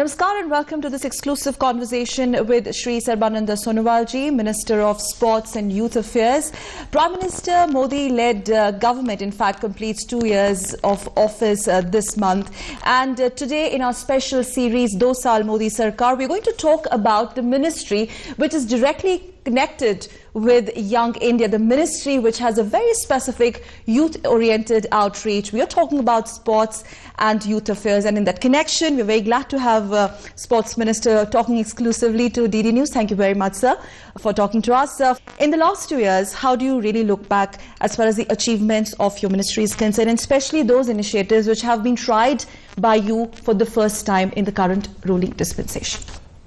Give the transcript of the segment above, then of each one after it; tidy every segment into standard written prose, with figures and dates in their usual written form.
Namaskar and welcome to this exclusive conversation with Shri Sarbananda Sonowal ji, Minister of Sports and Youth Affairs. Prime Minister Modi-led government, in fact, completes 2 years of office this month. And today in our special series, Do Saal Modi Sarkar, we're going to talk about the ministry which is directly connected with Young India, the ministry which has a very specific youth-oriented outreach. We are talking about sports and youth affairs, and in that connection, we're very glad to have Sports Minister talking exclusively to DD News. Thank you very much, sir, for talking to us. In the last 2 years, how do you really look back as far as the achievements of your ministry is concerned, and especially those initiatives which have been tried by you for the first time in the current ruling dispensation?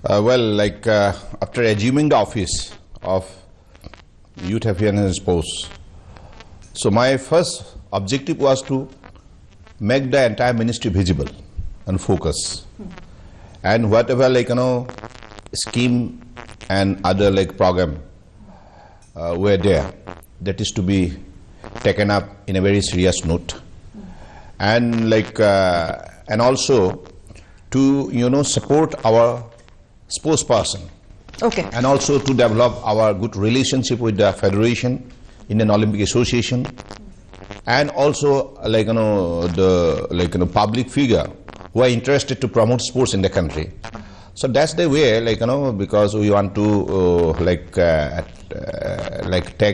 After assuming the office of Youth Affairs and Sports, so my first objective was to make the entire ministry visible and focus, and whatever scheme and other program were there, that is to be taken up in a very serious note, and and also to support our sports person. Okay. And also to develop our good relationship with the Federation, Indian Olympic Association, and also the public figure who are interested to promote sports in the country. So that's the way, because we want to take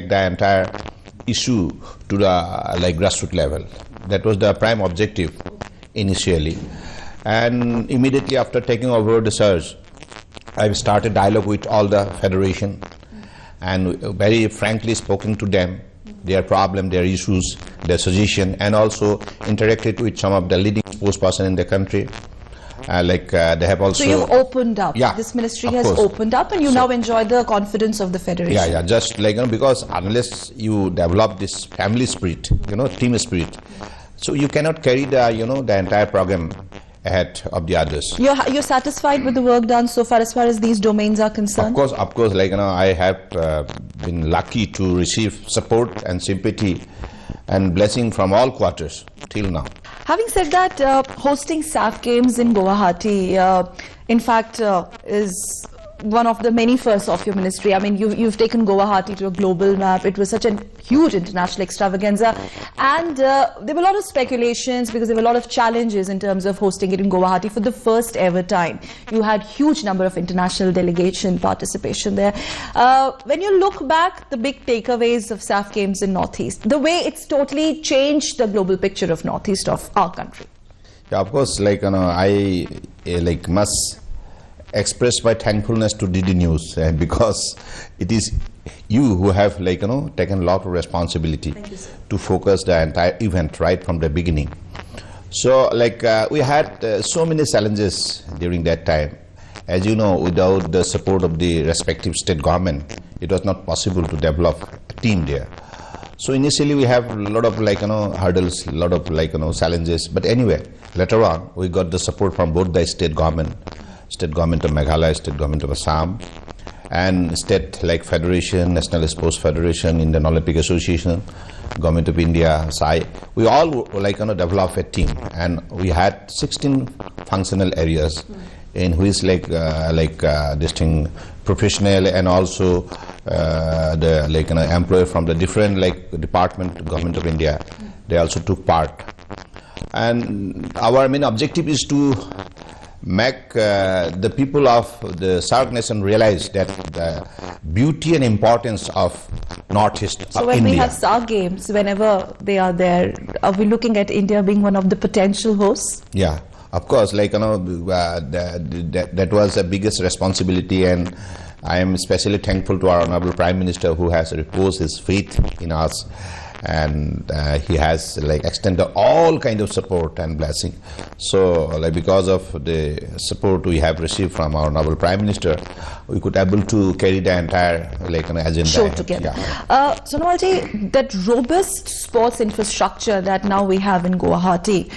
the entire issue to the grassroots level. That was the prime objective initially, and immediately after taking over the surge, I've started dialogue with all the federation and very frankly spoken to them, their problem, their issues, their suggestion, and also interacted with some of the leading sports person in the country. They have also... So you've opened up. Yeah, this ministry has opened up, and you now enjoy the confidence of the federation. Yeah, just because unless you develop this family spirit, team spirit, so you cannot carry the, the entire program ahead of the others. You're satisfied with the work done so far as these domains are concerned? Of course, I have been lucky to receive support and sympathy and blessing from all quarters till now. Having said that, hosting SAF Games in Guwahati, in fact, is one of the many firsts of your ministry. I mean, you've taken Guwahati to a global map. It was such a huge international extravaganza, and there were a lot of speculations because there were a lot of challenges in terms of hosting it in Guwahati for the first ever time. You had huge number of international delegation participation there. When you look back, the big takeaways of SAF Games in Northeast, the way it's totally changed the global picture of Northeast of our country. Yeah, of course, I must express my thankfulness to DD News, because it is you who have taken a lot of responsibility to focus the entire event right from the beginning. So we had so many challenges during that time. As you know, without the support of the respective state government, it was not possible to develop a team there. So initially we have a lot of hurdles, a lot of challenges, but anyway, later on we got the support from both the state government of Meghalaya, state government of Assam, and state Federation, National Sports Federation, Indian Olympic Association, Government of India, SAI. We all develop a team, and we had 16 functional areas in which this thing professional and also the employee from the different department, Government of India, they also took part. And our main objective is to make the people of the SAARC nation realize that the beauty and importance of Northeast So of when India. we have SAARC Games, whenever they are there, are we looking at India being one of the potential hosts? Yeah, of course, that was the biggest responsibility, and I am especially thankful to our Honorable Prime Minister who has reposed his faith in us, and he has extended all kind of support and blessing. So because of the support we have received from our Honorable Prime Minister, we could able to carry the entire agenda Show together. Yeah. Sonowalji, that robust sports infrastructure that now we have in Guwahati,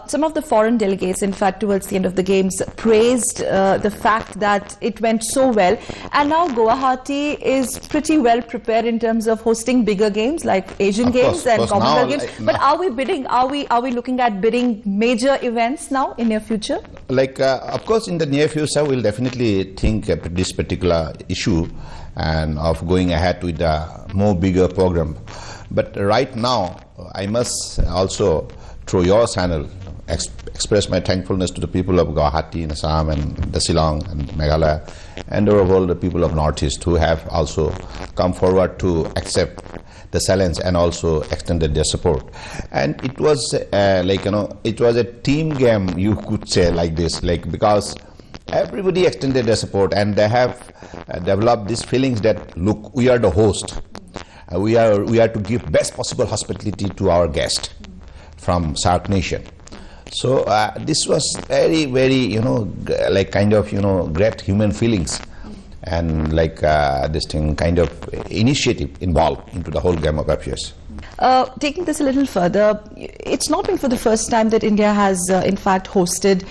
some of the foreign delegates, in fact, towards the end of the games, praised the fact that it went so well, and now Guwahati is pretty well prepared in terms of hosting bigger games like Asian Games and Commonwealth Games. But are we bidding? Are we looking at bidding major events now in near future? Of course, in the near future, we'll definitely think this particular issue and of going ahead with a more bigger program. But right now, I must also, through your channel, express my thankfulness to the people of Guwahati and Assam and the Shillong and Meghalaya and overall the people of Northeast who have also come forward to accept the challenge and also extended their support. And it was it was a team game, you could say like this, because everybody extended their support and they have developed these feelings that, look, we are the host. We are to give best possible hospitality to our guest from SAARC nation. So this was very, very, great human feelings and this thing kind of initiative involved into the whole game of affairs. Taking this a little further, it's not been for the first time that India has in fact hosted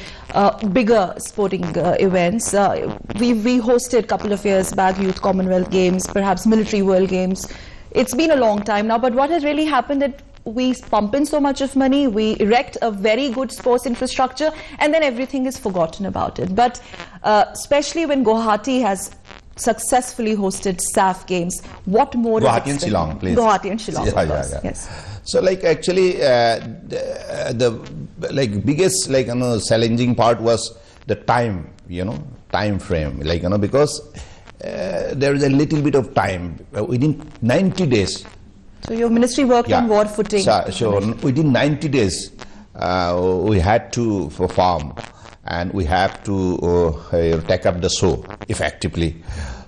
bigger sporting events. We hosted a couple of years back Youth Commonwealth Games, perhaps Military World Games. It's been a long time now, but what has really happened that we pump in so much of money, we erect a very good sports infrastructure, and then everything is forgotten about it. But especially when Guwahati has successfully hosted SAF games, what more? Guwahati and Shillong, please. Guwahati and Shillong, yeah. Yes. So actually, the biggest challenging part was the time, time frame, because there is a little bit of time within 90 days. So your ministry worked on war footing. So within 90 days, we had to perform and we have to take up the show effectively.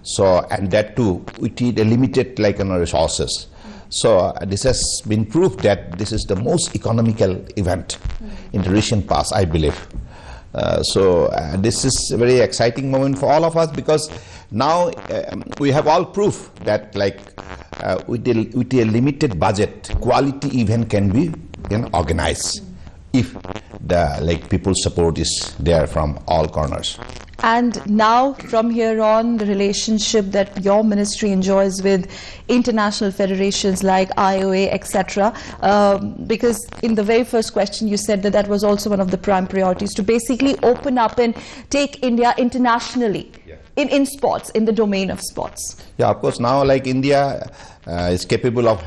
So, and that too, with a limited resources. So this has been proved that this is the most economical event in the recent past, I believe. This is a very exciting moment for all of us, because now we have all proof that with a limited budget, quality event can be organized if the people's support is there from all corners. And now from here on, the relationship that your ministry enjoys with international federations like IOA, etc., because in the very first question you said that that was also one of the prime priorities, to basically open up and take India internationally in sports, in the domain of sports. Yeah, of course, now India is capable of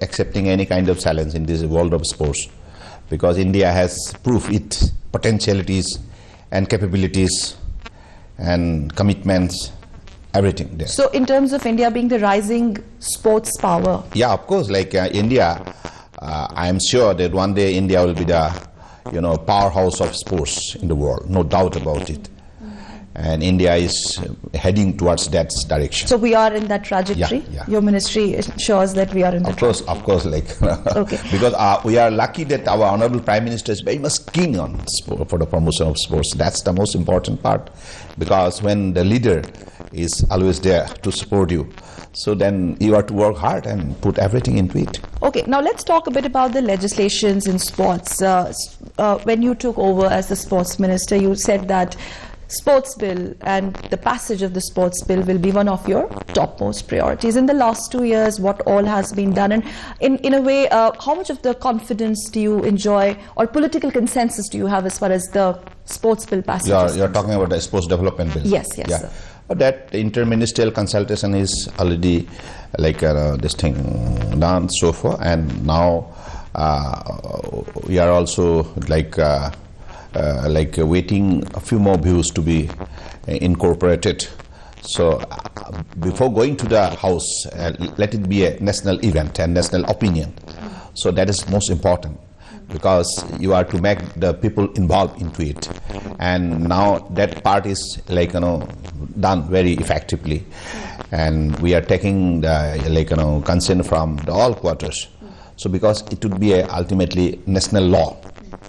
accepting any kind of challenge in this world of sports, because India has proved its potentialities and capabilities and commitments, everything there. So in terms of India being the rising sports power? Yeah, of course, India, I am sure that one day India will be the powerhouse of sports in the world, no doubt about it. And India is heading towards that direction. So we are in that trajectory? Yeah. Your ministry ensures that we are in that trajectory? Of course, okay. Because we are lucky that our Honorable Prime Minister is very much keen on sport, for the promotion of sports. That's the most important part, because when the leader is always there to support you, so then you are to work hard and put everything into it. Okay, now let's talk a bit about the legislations in sports. When you took over as the sports minister, you said that sports bill and the passage of the sports bill will be one of your topmost priorities. In the last 2 years, what all has been done, and in a way, how much of the confidence do you enjoy, or political consensus do you have as far as the sports bill passage? You're talking about the sports development bill? Yes, sir. That interministerial consultation is already this thing done so far, and now we are also waiting a few more views to be incorporated. So before going to the House, let it be a national event and national opinion. So that is most important, because you are to make the people involved into it. And now that part is done very effectively. And we are taking the consent from all quarters. So because it would be a ultimately national law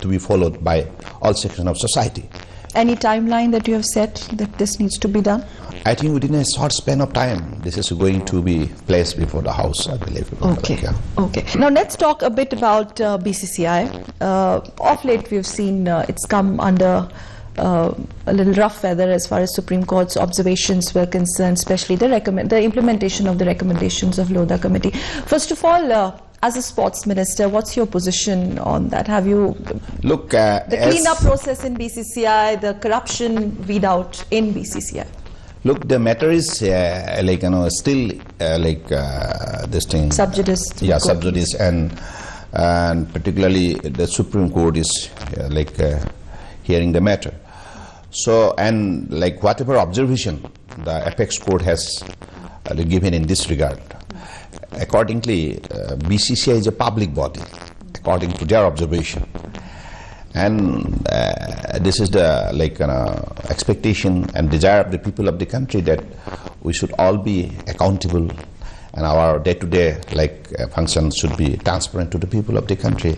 to be followed by all sections of society. Any timeline that you have set that this needs to be done? I think within a short span of time, this is going to be placed before the House, I believe. Okay. Okay. Now let's talk a bit about BCCI. Of late, we've seen it's come under a little rough weather as far as Supreme Court's observations were concerned, especially the implementation of the recommendations of Lodha Committee. First of all, As a sports minister, what's your position on that? Have you Look, the clean-up process in BCCI, the corruption weed out in BCCI? Look, the matter is still this thing. Sub judice. Yeah, sub judice, and particularly the Supreme Court is hearing the matter. So, and whatever observation the apex court has given in this regard, accordingly, BCCI is a public body, according to their observation. And this is the expectation and desire of the people of the country, that we should all be accountable, and our day-to-day functions should be transparent to the people of the country.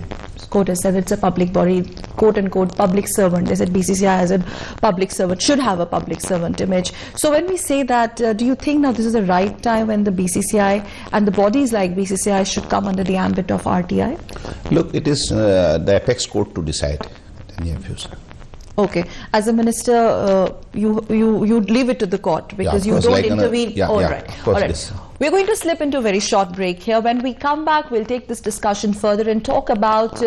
Court has said it's a public body, quote-unquote public servant. They said BCCI as a public servant should have a public servant image. So when we say that, do you think now this is the right time when the BCCI and the bodies like BCCI should come under the ambit of RTI? Look, it is the apex court to decide in the near future. Okay. As a minister, you leave it to the court because you don't intervene. All right. We're going to slip into a very short break here. When we come back, we'll take this discussion further and talk about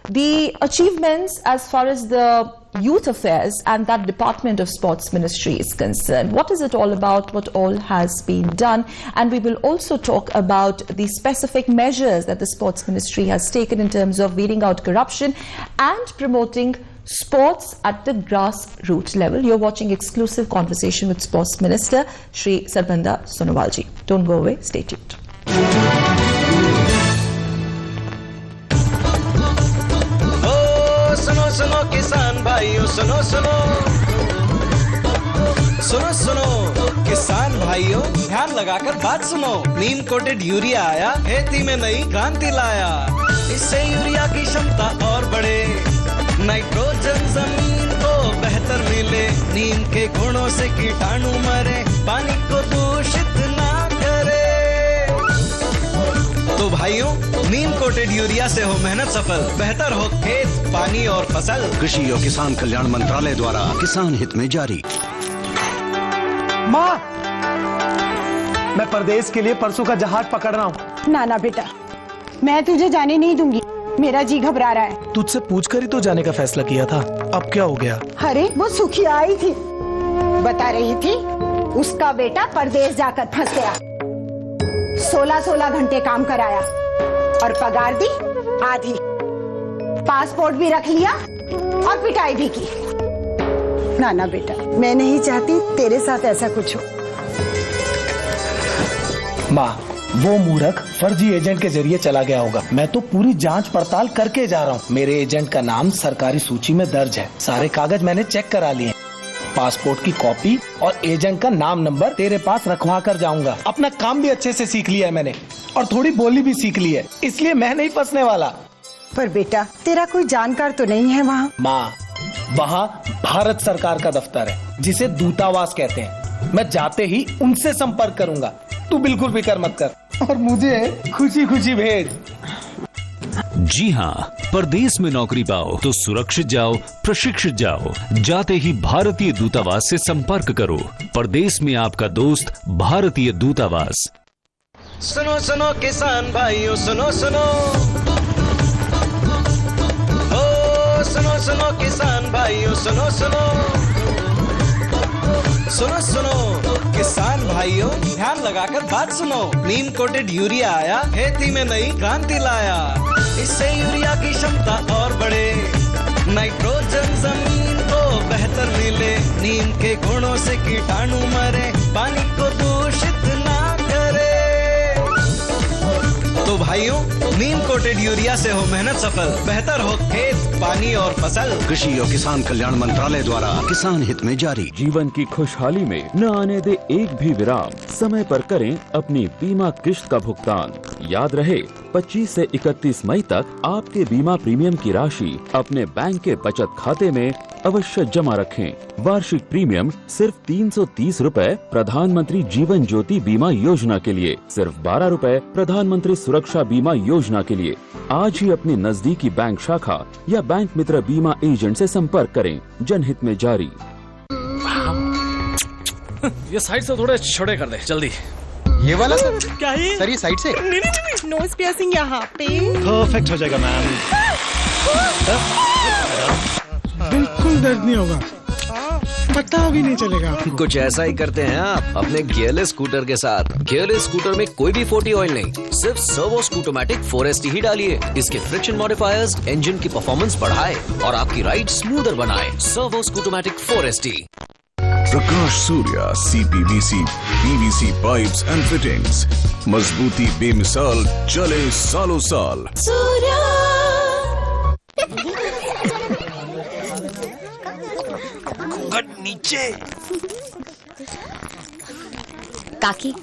the achievements as far as the youth affairs and that Department of Sports Ministry is concerned. What is it all about? What all has been done? And we will also talk about the specific measures that the Sports Ministry has taken in terms of weeding out corruption and promoting sports at the grassroots level. You're watching exclusive conversation with Sports Minister Shri Sarbanda Sonowalji. Don't go away. Stay tuned. सुनो सुनो किसान भाइयों सुनो सुनो सुनो सुनो किसान भाइयों ध्यान लगाकर बात सुनो। नीम कोटेड यूरिया आया, खेती में नई क्रांति लाया। इससे यूरिया की क्षमता और बढ़े, नाइट्रोजन जमीन को बेहतर मिले, नीम के गुणों से कीटाणु मरे, पानी को दूषित ना करे। तो भाइयों, नीम कोटेड यूरिया से हो मेहनत सफल, बेहतर हो खेत, पानी और फसल। कृषि और किसान कल्याण मंत्रालय द्वारा किसान हित में जारी। माँ, मैं परदेश के लिए परसों का जहाज पकड़ रहा हूँ। ना ना बेटा, मैं तुझे जाने नहीं दूंगी। मेरा जी घबरा रहा है। तुझसे पूछकर ही तो जाने का फैसला किया था, अब क्या हो गया? अरे वो सुखिया आई थी, बता रही थी उसका बेटा परदेश जाकर फंस गया। 16-16 घंटे काम कराया और पगार दी आधी। पासपोर्ट भी रख लिया और पिटाई भी की। ना ना बेटा, मैं नहीं चाहती तेरे साथ ऐसा कुछ हो। माँ, वो मूर्ख फर्जी एजेंट के जरिए चला गया होगा। मैं तो पूरी जांच पड़ताल करके जा रहा हूँ। मेरे एजेंट का नाम सरकारी सूची में दर्ज है। सारे कागज मैंने चेक करा लिए। पासपोर्ट की कॉपी और एजेंट का नाम नंबर तेरे पास रखवा कर जाऊंगा। अपना काम भी अच्छे से सीख लिया है मैंने और थोड़ी बोली भी सीख ली है, इसलिए मैं नहीं फंसने वाला। पर बेटा, तेरा कोई जानकार तो नहीं है वहाँ? माँ, वहाँ भारत सरकार का दफ्तर है जिसे दूतावास कहते हैं। मैं जाते ही उनसे संपर्क करूंगा। तू बिल्कुल फिक्र मत कर और मुझे खुशी खुशी भेज। जी हाँ, परदेश में नौकरी पाओ तो सुरक्षित जाओ, प्रशिक्षित जाओ। जाते ही भारतीय दूतावास से संपर्क करो। परदेश में आपका दोस्त भारतीय दूतावास। सुनो सुनो किसान भाइयों सुनो सुनो, ओ सुनो सुनो किसान भाइयों सुनो सुनो, सुनो सुनो किसान भाइयों ध्यान लगाकर बात सुनो। नीम कोटेड यूरिया आया, खेती में नई क्रांति लाया। इससे यूरिया की क्षमता और बढ़े, नाइट्रोजन जमीन को बेहतर मिले, नीम के गुणों से कीटाणु मरे, पानी को दूषित ना करे। तो भाइयों, नीम कोटेड यूरिया से हो मेहनत सफल, बेहतर हो खेत, पानी और फसल। कृषि और किसान कल्याण मंत्रालय द्वारा किसान हित में जारी। जीवन की खुशहाली में न आने दे एक भी विराम। समय पर करें अपनी बीमा किश्त का भुगतान। याद रहे, 25 से 31 मई तक आपके बीमा प्रीमियम की राशि अपने बैंक के बचत खाते में अवश्य जमा रखें। वार्षिक प्रीमियम सिर्फ 330 रुपए प्रधानमंत्री जीवन ज्योति बीमा योजना के लिए, सिर्फ 12 रुपए प्रधानमंत्री सुरक्षा बीमा योजना के लिए। आज ही अपनी नजदीकी बैंक शाखा या बैंक मित्र बीमा एजेंट से संपर्क करें। जनहित में जारी। ये साइड से थोड़े छोटे कर दे जल्दी। ये वाला सर? क्या ये? सर ये साइड से? नहीं, नोज पियर्सिंग यहाँ पे। परफेक्ट हो जाएगा मैम। बिल्कुल दर्द नहीं होगा, पता भी नहीं चलेगा। कुछ ऐसा ही करते हैं आप अपने गियरलेस स्कूटर के साथ। गियरलेस स्कूटर में कोई भी 40 ऑयल नहीं, सिर्फ सर्वो स्कूटोमैटिक 4ST ही डालिए। इसके फ्रिक्शन मॉडिफायर्स इंजन की परफॉर्मेंस बढ़ाए और आपकी राइड स्मूदर बनाए। Servo Scootomatic 4ST। Prakash Surya CPVC PVC pipes and fittings, मजबूती बेमिसाल, चले सालों साल। नीचे काकी,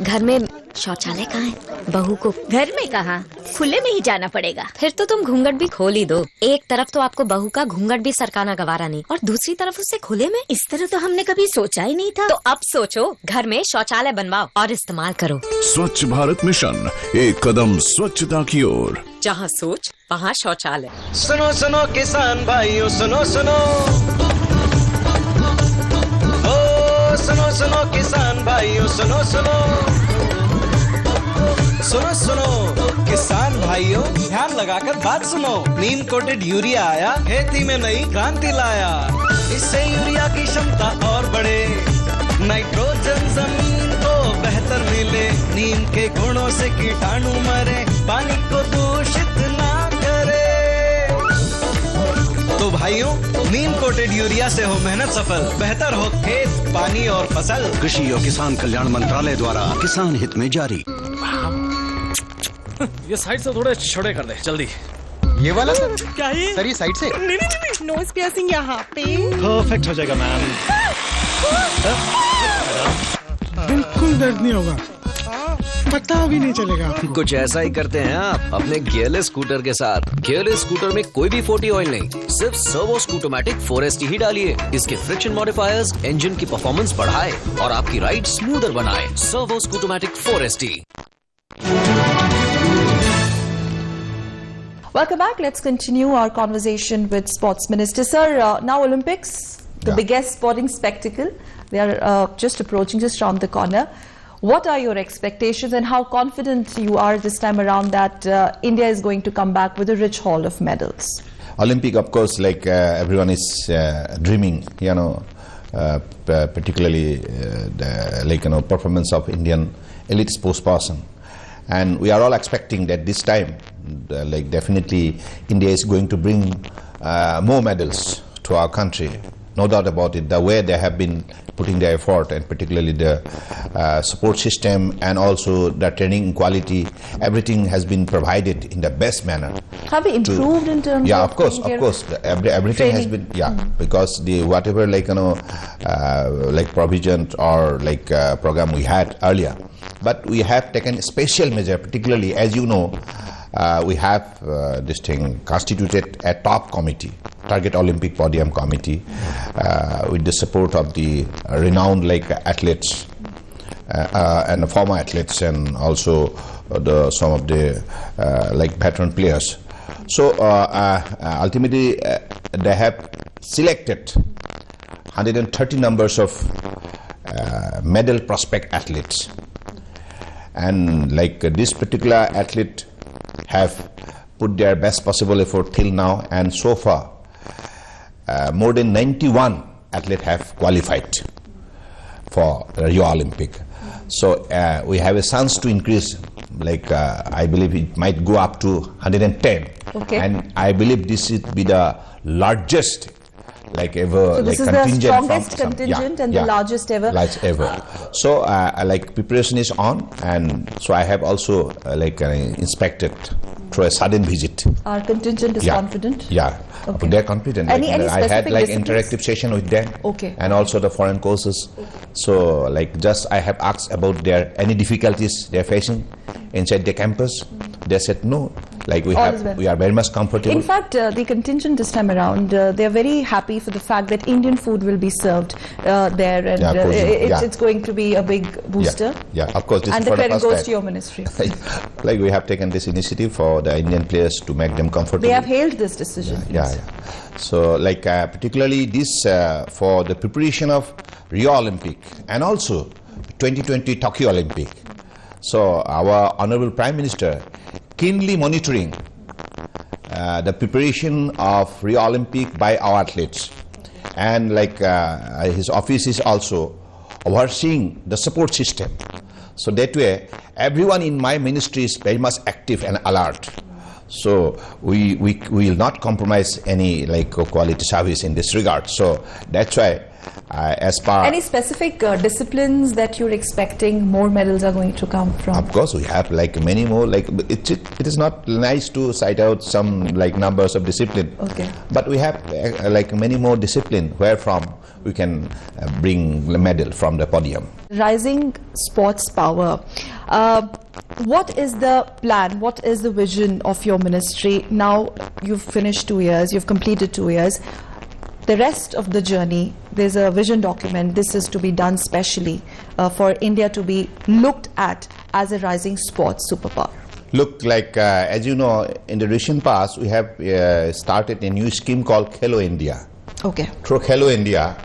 घर में शौचालय कहाँ है? बहू को घर में कहाँ, खुले में ही जाना पड़ेगा। फिर तो तुम घूंघट भी खोल ही दो। एक तरफ तो आपको बहू का घूंघट भी सरकाना गवारा नहीं, और दूसरी तरफ उससे खुले में। इस तरह तो हमने कभी सोचा ही नहीं था। तो अब सोचो, घर में शौचालय बनवाओ और इस्तेमाल करो। स्वच्छ भारत मिशन, एक कदम स्वच्छता की ओर। जहाँ सोच वहाँ शौचालय। सुनो सुनो किसान भाइयों, सुनो सुनो, सुनो सुनो किसान भाइयों, सुनो सुनो, सुनो सुनो किसान भाइयों, ध्यान लगाकर बात सुनो। नीम कोटेड यूरिया आया, खेती में नई क्रांति लाया। इससे यूरिया की क्षमता और बढ़े, नाइट्रोजन जमीन को बेहतर मिले। नीम के गुणों से कीटाणु मरे, पानी को दूषित ना करे। तो भाइयों, नीम कोटेड यूरिया से हो मेहनत सफल, बेहतर हो खेत, पानी और फसल। कृषि और किसान कल्याण मंत्रालय द्वारा किसान हित में जारी। ये साइड से थोड़े छोड़े कर दे जल्दी। ये वाला सर? क्या ये? सर ये साइड से? नहीं, नोज पियर्सिंग यहाँ पे। परफेक्ट हो जाएगा मैम। बिल्कुल दर्द नहीं होगा, पता भी नहीं चलेगा। कुछ ऐसा ही करते हैं आप अपने गियरलेस स्कूटर के साथ। गियरलेस स्कूटर में कोई भी 40 ऑयल नहीं, सिर्फ सर्वो स्कूटोमैटिक 4ST ही डालिए। इसके फ्रिक्शन मॉडिफायर्स इंजन की परफॉर्मेंस बढ़ाए और आपकी राइड स्मूदर बनाए। Servo Scootomatic 4ST। Welcome back. Let's continue our conversation with Sports Minister. Sir, now Olympics, the biggest sporting spectacle. They are just approaching, just around the corner. What are your expectations and how confident you are this time around that India is going to come back with a rich haul of medals? Olympic, of course, like everyone is dreaming, particularly the performance of Indian elite sports person. And we are all expecting that this time, definitely India is going to bring more medals to our country. No doubt about it. The way they have been putting their effort, and particularly the support system and also the training quality, everything has been provided in the best manner. Have we improved in terms of? of course. Everything training has been, because the whatever provision or program we had earlier, but we have taken special measure, particularly as you know. We have this thing constituted a top committee, Target Olympic Podium Committee, with the support of the renowned athletes and former athletes, and also some of the veteran players. So ultimately they have selected 130 numbers of medal prospect athletes, and this particular athlete have put their best possible effort till now, and so far more than 91 athletes have qualified for Rio Olympic. So we have a chance to increase, I believe it might go up to 110. Okay. And I believe this would be the largest ever. So this is the strongest contingent and the largest ever. Largest ever. So preparation is on, and so I have also inspected through a sudden visit. Our contingent is confident? Yeah, okay. They're confident. Any I had disciplines? interactive session with them, okay, and also the foreign courses. So just I have asked about any difficulties they're facing inside the campus. They said no. We are very much comfortable. In fact, the contingent this time around, they are very happy for the fact that Indian food will be served there, and it's going to be a big booster. Yeah, of course. This and is the for credit the goes to your ministry. We have taken this initiative for the Indian players to make them comfortable. They have hailed this decision. Yeah. So particularly this for the preparation of Rio Olympic and also 2020 Tokyo Olympic. So our Honorable Prime Minister keenly monitoring the preparation of Rio Olympic by our athletes, and like his office is also overseeing the support system. So that way, everyone in my ministry is very much active and alert. So we will not compromise any like quality service in this regard. So that's why, as per any specific disciplines that you're expecting more medals are going to come from? Of course, we have like many more. Like it is not nice to cite out some like numbers of discipline. Okay. But we have like many more discipline where from we can bring the medal from the podium. Rising sports power. What is the plan? What is the vision of your ministry? Now you've finished 2 years, you've completed 2 years. The rest of the journey, there's a vision document. This is to be done specially for India to be looked at as a rising sports superpower. Look, like as you know, in the recent past, we have started a new scheme called Khelo India. Okay. Through Khelo India,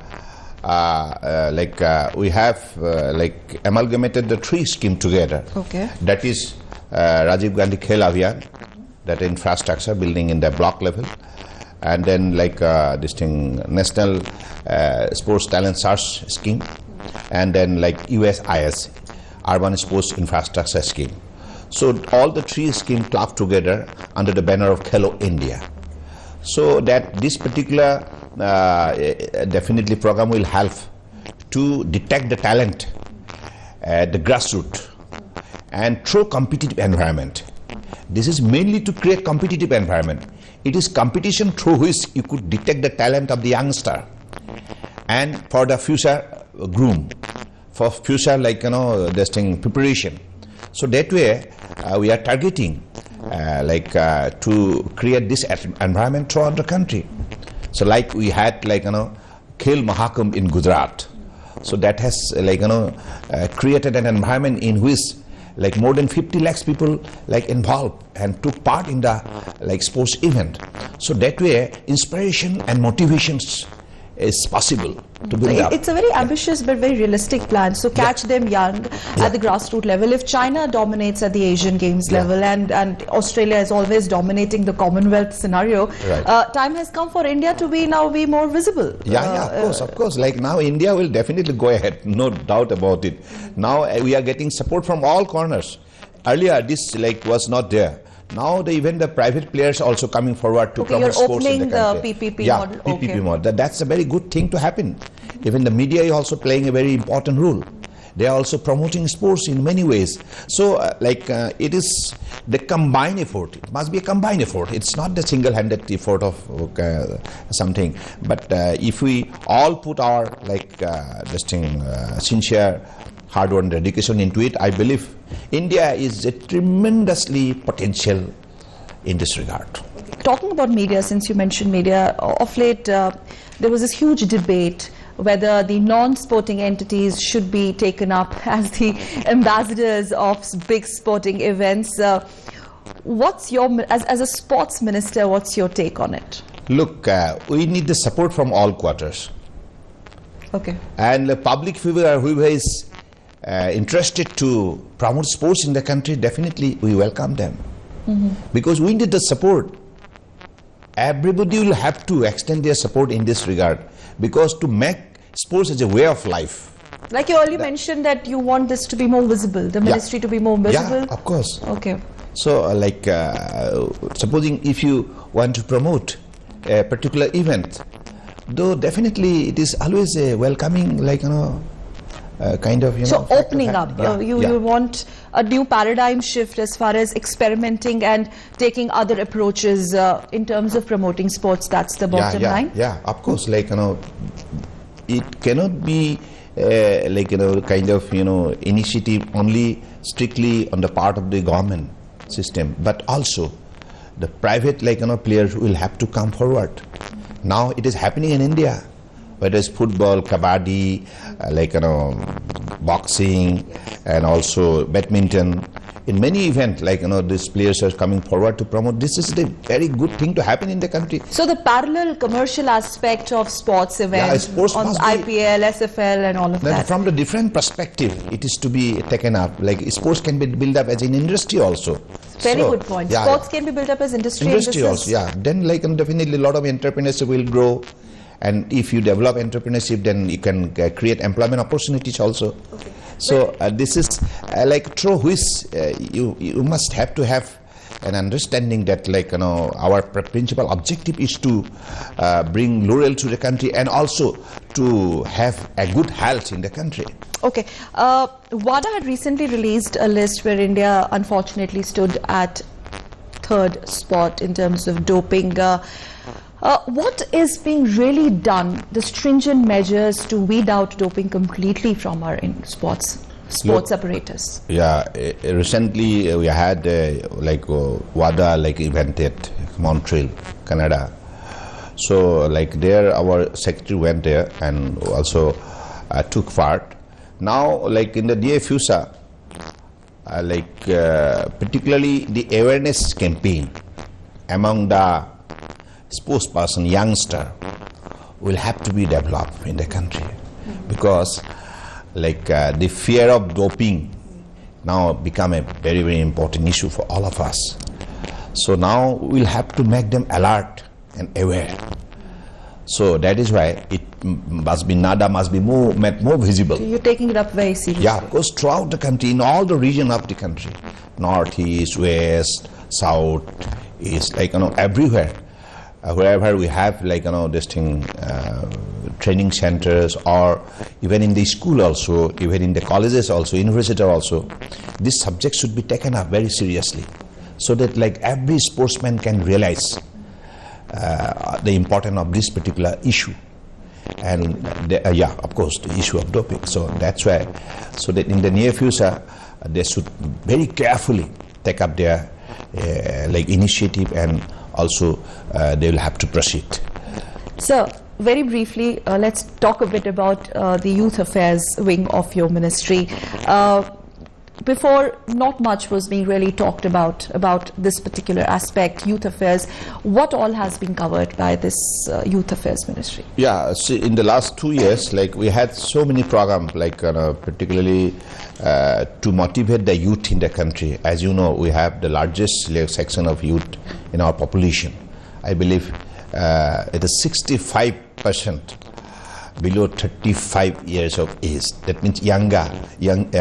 we have like amalgamated the 3 schemes together. Okay. That is Rajiv Gandhi Khel Abhiyan, that infrastructure building in the block level, and then like this thing National Sports Talent Search Scheme, and then like USIS, Urban Sports Infrastructure Scheme. So all the 3 schemes clubbed together under the banner of Khelo India. So that this particular definitely program will help to detect the talent at the grassroots and through competitive environment. This is mainly to create competitive environment. It is competition through which you could detect the talent of the youngster and for the future groom, for future this thing preparation. So that way we are targeting to create this environment throughout the country. So like we had Khel Mahakumbh in Gujarat. So that has created an environment in which like more than 50 lakhs people involved and took part in the sports event. So that way inspiration and motivations is possible to build up. It's a very ambitious but very realistic plan. So catch them young at the grassroots level. If China dominates at the Asian Games level and Australia is always dominating the Commonwealth scenario, time has come for India to be more visible. Of course. Like now India will definitely go ahead, no doubt about it. Now we are getting support from all corners. Earlier this was not there. Now even the private players also coming forward to promote sports in the country. The PPP model. PPP model. That's a very good thing to happen. Even the media is also playing a very important role. They are also promoting sports in many ways. So it is the combined effort. It must be a combined effort. It's not the single-handed effort of something. But if we all put our sincere hard work and dedication into it, I believe India is a tremendously potential in this regard. Talking about media, since you mentioned media, of late there was this huge debate whether the non-sporting entities should be taken up as the ambassadors of big sporting events. What's your, as a sports minister, what's your take on it? Look, we need the support from all quarters. Okay. And the public figure who is interested to promote sports in the country, definitely we welcome them. Because we need the support. Everybody will have to extend their support in this regard, because to make sports as a way of life. Like you earlier mentioned that you want this to be more visible, the ministry to be more visible. Yeah, of course. Okay. So supposing if you want to promote a particular event, though definitely it is always a welcoming kind of so opening up. You want a new paradigm shift as far as experimenting and taking other approaches in terms of promoting sports. That's the bottom line. Yeah, of course. It cannot be kind of initiative only strictly on the part of the government system, but also the private players will have to come forward. Now it is happening in India, whether it's football, kabaddi, boxing, and also badminton, in many events, like, these players are coming forward to promote. This is the very good thing to happen in the country. So the parallel commercial aspect of sports events sports on must IPL, SFL and all of that. From the different perspective, it is to be taken up. Like sports can be built up as an industry also. Very good point. Sports can be built up as industry. Industry also, Then definitely a lot of entrepreneurship will grow. And if you develop entrepreneurship, then you can create employment opportunities also. Okay. So this is like through which you must have to have an understanding that our principal objective is to bring laurel to the country and also to have a good health in the country. Okay. WADA had recently released a list where India unfortunately stood at third spot in terms of doping. What is being really done, the stringent measures to weed out doping completely from our sports apparatus? Yeah, recently we had WADA event at Montreal, Canada. So there our secretary went there and also took part. Now in the near future, particularly the awareness campaign among the sports person, youngster, will have to be developed in the country, because the fear of doping now become a very, very important issue for all of us. So now we'll have to make them alert and aware. So that is why NADA must be made more visible. So you're taking it up very seriously. Yeah, because throughout the country, in all the region of the country, north, east, west, south, east, everywhere. Wherever we have this thing, training centers, or even in the school also, even in the colleges also, university also, this subject should be taken up very seriously, so that every sportsman can realize the importance of this particular issue. And of course, the issue of doping. So that's why, so that in the near future, they should very carefully take up their initiative, and also they will have to proceed. So, very briefly, let's talk a bit about the youth affairs wing of your ministry. Before, not much was being really talked about this particular aspect, youth affairs. What all has been covered by this youth affairs ministry? Yeah, see, in the last 2 years, we had so many programs, particularly to motivate the youth in the country. As you know, we have the largest section of youth in our population. I believe it is 65% below 35 years of age. That means and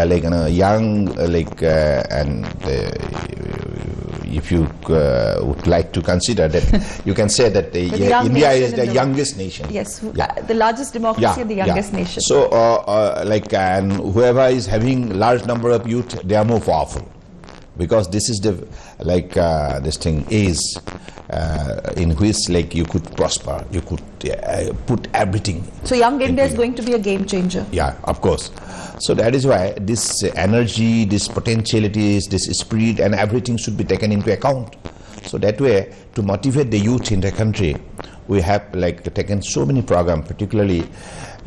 if you would like to consider that, you can say that India is the youngest nation. Yes, the largest democracy and the youngest nation. So, and whoever is having large number of youth, they are more powerful, because this is the this thing is in which you could prosper, you could put everything. So young India is going to be a game changer. Yeah, of course. So that is why this energy, this potentialities, this spirit and everything should be taken into account. So that way, to motivate the youth in the country, we have taken so many programs, particularly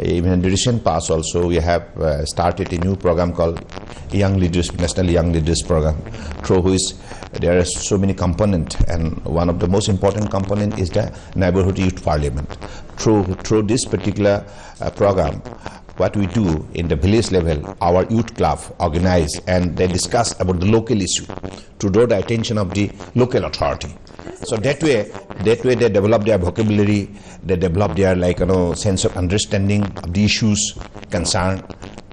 even in the recent past also, we have started a new program called Young Leaders, National Young Leaders Program, through which there are so many components, and one of the most important component is the Neighborhood Youth Parliament. Through this particular program, what we do in the village level, our youth club organize and they discuss about the local issue to draw the attention of the local authority. So that way they develop their vocabulary, they develop their sense of understanding of the issues concerned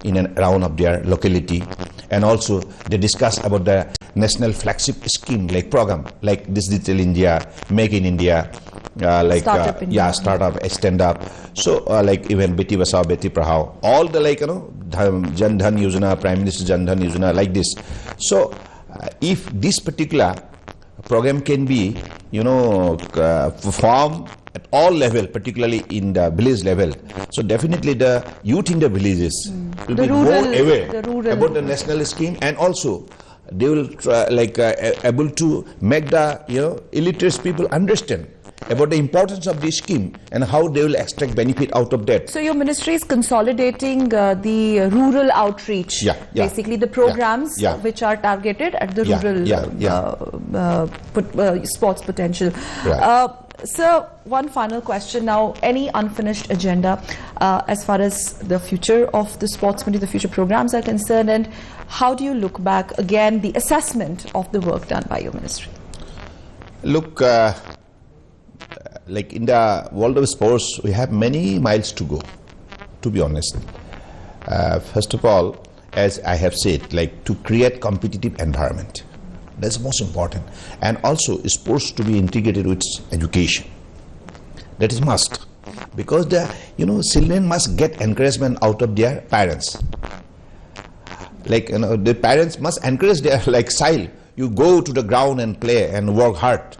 in and around of their locality, and also they discuss about the national flagship scheme program like this Digital India, Make in India, Startup India. Startup, Stand Up. So even Beti Bachao, Beti Padhao, all the Jan Dhan Yojana, Prime Minister Jan Dhan Yojana, like this. So if this particular program can be performed at all level, particularly in the village level, so definitely the youth in the villages will be more aware about the national scheme, and also they will able to make the illiterate people understand about the importance of this scheme and how they will extract benefit out of that. So your ministry is consolidating the rural outreach, basically the programs which are targeted at the rural sports potential. Right. Sir, one final question now. Any unfinished agenda as far as the future of the sports ministry, the future programs are concerned, and how do you look back again the assessment of the work done by your ministry? Look, like in the world of sports, we have many miles to go, to be honest. First of all, as I have said, like to create competitive environment. That's most important. And also sports to be integrated with education. That is must. Because the children must get encouragement out of their parents. Like the parents must encourage their child. You go to the ground and play and work hard.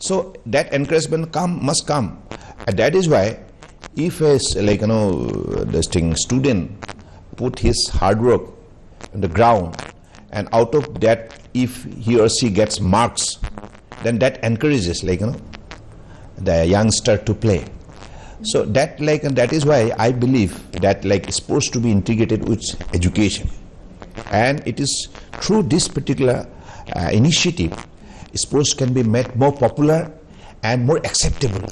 So that encouragement must come. And that is why if a student put his hard work on the ground, and out of that, if he or she gets marks, then that encourages the youngster to play. So that that is why I believe that sports to be integrated with education. And it is through this particular initiative, sports can be made more popular and more acceptable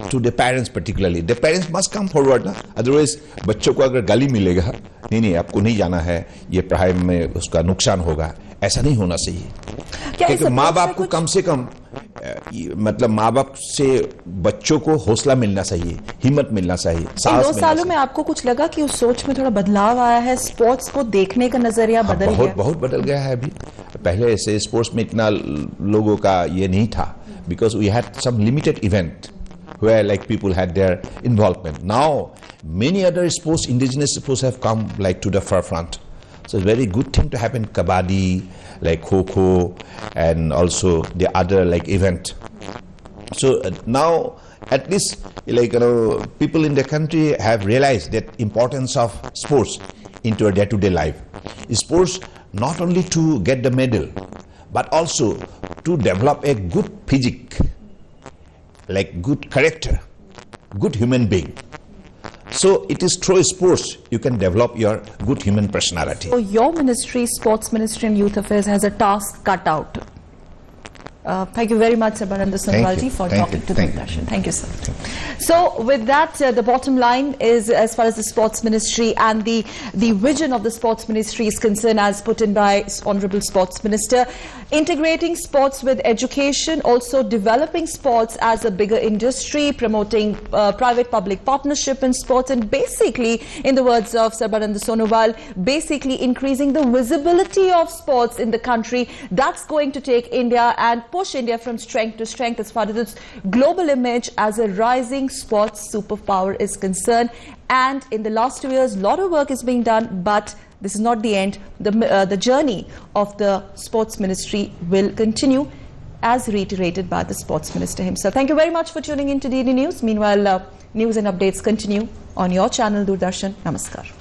to the parents particularly. The parents must come forward, ना? Otherwise, बच्चों को अगर गाली मिलेगा, नहीं आपको नहीं जाना है, ये पढ़ाई में उसका नुकसान होगा, ऐसा नहीं होना चाहिए. क्योंकि माँ बाप को कम से कम मतलब माँ बाप से बच्चों को हौसला मिलना चाहिए, हिम्मत मिलना चाहिए. इन 2 सालों में आपको कुछ लगा कि उस सोच में थोड़ा बदलाव आया है, स्पोर्ट्स को देखने का नजरिया बदल गया? बहुत बदल गया है अभी. पहले से स्पोर्ट्स में इतना लोगों का ये नहीं था, because we had some limited event where people had their involvement. Now, many other sports, indigenous sports have come to the forefront. So it's a very good thing to happen. Kabaddi, Kho-Kho, and also the other event. So now, at least, people in the country have realized that importance of sports into a day-to-day life. Sports not only to get the medal, but also to develop a good physique, good character, good human being. So it is through sports you can develop your good human personality. So your ministry, Sports Ministry and Youth Affairs, has a task cut out. Thank you very much, Sarbananda Sonowalji, for talking to Doordarshan. Thank you, sir. So with that, the bottom line is, as far as the Sports Ministry and the vision of the Sports Ministry is concerned, as put in by Honorable Sports Minister, integrating sports with education, also developing sports as a bigger industry, promoting private-public partnership in sports, and basically, in the words of Sarbananda Sonowal, basically increasing the visibility of sports in the country. That's going to take India and push India from strength to strength as far as its global image as a rising sports superpower is concerned. And in the last 2 years, a lot of work is being done, but this is not the end. The journey of the Sports Ministry will continue, as reiterated by the Sports Minister himself. Thank you very much for tuning in to DD News. Meanwhile, news and updates continue on your channel, Doordarshan. Namaskar.